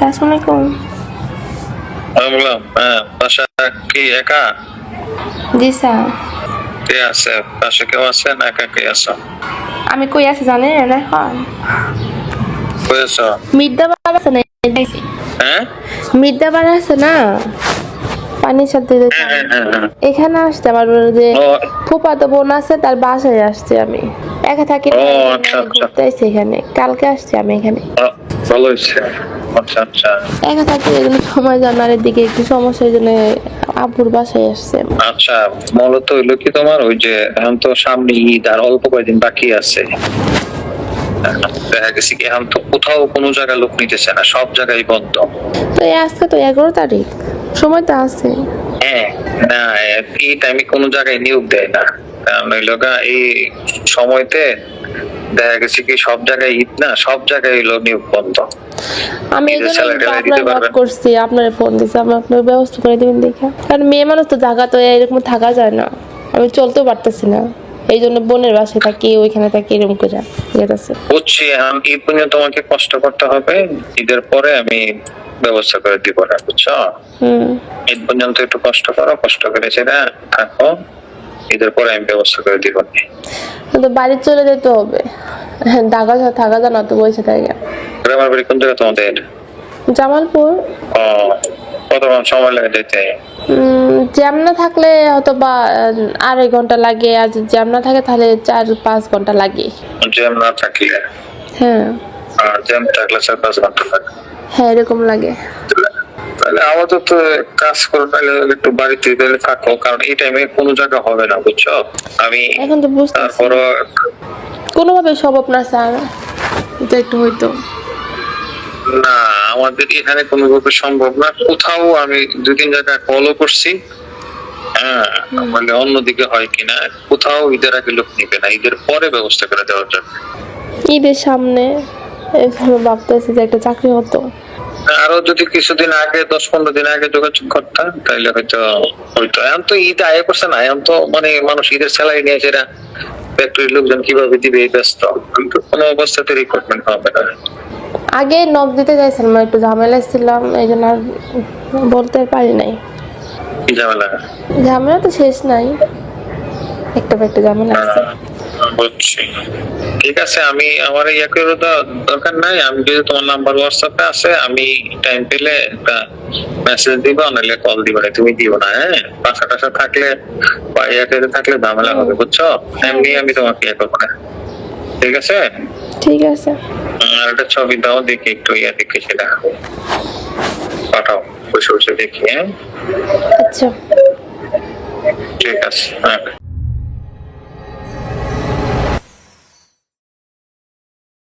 আসসালামু আলাইকুম। বললাম বাসা কি একা? জি স্যার। কে আছে পাশে? কেউ আছে না একা কে আছো? আমি কই আছি জানেন এখন? কই আছো? মির্দাবার আছে না? হ্যাঁ মির্দাবার আছে না, পানির সাথে এখানে আসছে আমার যে ফুফাতো বোন আছে, তার বাসায় আসছে। আমি একা থাকি না, ঘুরতে আসছি এখানে। কালকে আসছি আমি এখানে। ভালো হয়েছে। আচ্ছা আচ্ছা, একা থাকি, এজন্য সময় জানার দিকে একটু সমস্যা, এই জন্য আব্বুর বাসায় আসছে। আচ্ছা মূলত হইলো কি তোমার ওই যে এখন তো সামনে ঈদ আর অল্প কয়েকদিন বাকি আছে। দেখা গেছে কি এখন তো কোথাও কোনো জায়গায় লোক নিতেছে না, সব জায়গায় বন্ধ। তো আজকে তো 11 তারিখ, সময় তো আছে। হ্যাঁ না, এই টাইমে কোনো জায়গায় নিয়োগ দেয় না, কারণ হইলো এই সময়তে দেখা গেছে কি সব জায়গায় ঈদ না, সব জায়গায় হইলো নিয়োগ বন্ধ। আমি এই জন্য আপনার নক করছি, আপনার ফোন দিছি, আপনার ব্যবস্থা করে দিবেন দেখে। কারণ মেয়ে মানুষ তো জায়গা তো এরকম থাকা যায় না, আমি চলতেও পারতেছি না, এই জন্য বোনের বাসায় থাকি, ওইখানে থাকি, এরকম করে গেছে। বুঝছি, ঈদ পর্যন্ত তোমাকে কষ্ট করতে হবে, ঈদের পরে আমি ব্যবস্থা করে দিব না, বুঝছো? ঈদ পর্যন্ত একটু কষ্ট করো, কষ্ট করে সেটা থাকো, ঈদের পরে আমি ব্যবস্থা করে দিব। তো বাড়ি চলে যেতে হবে, ঢাকা থাকা যায় না তো, বসে থাকে। গ্রামের বাড়ি কোন জায়গা তোমাদের? জামালপুর। ও, কতক্ষণ সময় লাগে যেতে? জ্যাম না থাকলে হয়তো বা 2.5 ঘন্টা লাগে, আর জ্যাম না থাকে তাহলে 4-5 ঘন্টা লাগে। জ্যাম না থাকলে? হ্যাঁ। আর জ্যাম থাকলে 4-5 ঘন্টা লাগে? হ্যাঁ, এরকম লাগে। তাহলে আপাতত কাজ করো, তাহলে একটু বাড়িতে থাকো, কারণ এই টাইমে কোনো জায়গা হবে না, বুঝছো? আমি এখন তো বুঝতেছি কোনোভাবে সম্ভব না স্যার, এটা একটু হইতো না, আমাদের এখানে কোনোভাবে সম্ভব না। কোথাও আমি 2-3 জায়গায় কলও করছি, মানে অন্যদিকে হয় কিনা, কোথাও ঈদের আগে লোক নিবে না, ঈদের পরে ব্যবস্থা করে দেওয়ার জন্য। ঈদের সামনে এভাবে ভাবতেছি যে একটা চাকরি হতো। আরো যদি কিছুদিন আগে 10-15 দিন আগে যোগাযোগ করতাম তাহলে হয়তো হইতো। এখন তো ঈদ আগে করছে না, এখন তো মানে মানুষ ঈদের স্যালারি নিয়ে সেটা ফ্যাক্টরির লোকজন কিভাবে দিবে এই ব্যস্ত, কিন্তু কোনো অবস্থাতে রিক্রুটমেন্ট হবে না। আগে নক দিতে চাইছিলাম, একটু ঝামেলা ছিলাম, এই জন্য আর বলতে পারি নাই। কি ঝামেলা? ঝামেলা তো শেষ নাই, একটা ঝামেলা আছে। বুঝছি, ঠিক আছে, আমি আমার ইয়ে করে দরকার নাই, আমি যদি তোমার নাম্বার হোয়াটসঅ্যাপে আছে, আমি টাইম পেলে একটা মেসেজ দিব, নাহলে কল দিব, তুমি দিও না। হ্যাঁ, পাশা টাশা থাকলে বা ইয়াতে থাকলে ঝামেলা হবে, বুঝছো? এমনি আমি তোমাকে ইয়ে করবো না, ঠিক আছে? ঠিক আছে। আর একটা ছবি দাও, দেখি একটু ইয়ে দেখি, সেটা পাঠাও, বসে বসে দেখি। হ্যাঁ আচ্ছা, ঠিক আছে। হ্যাঁ।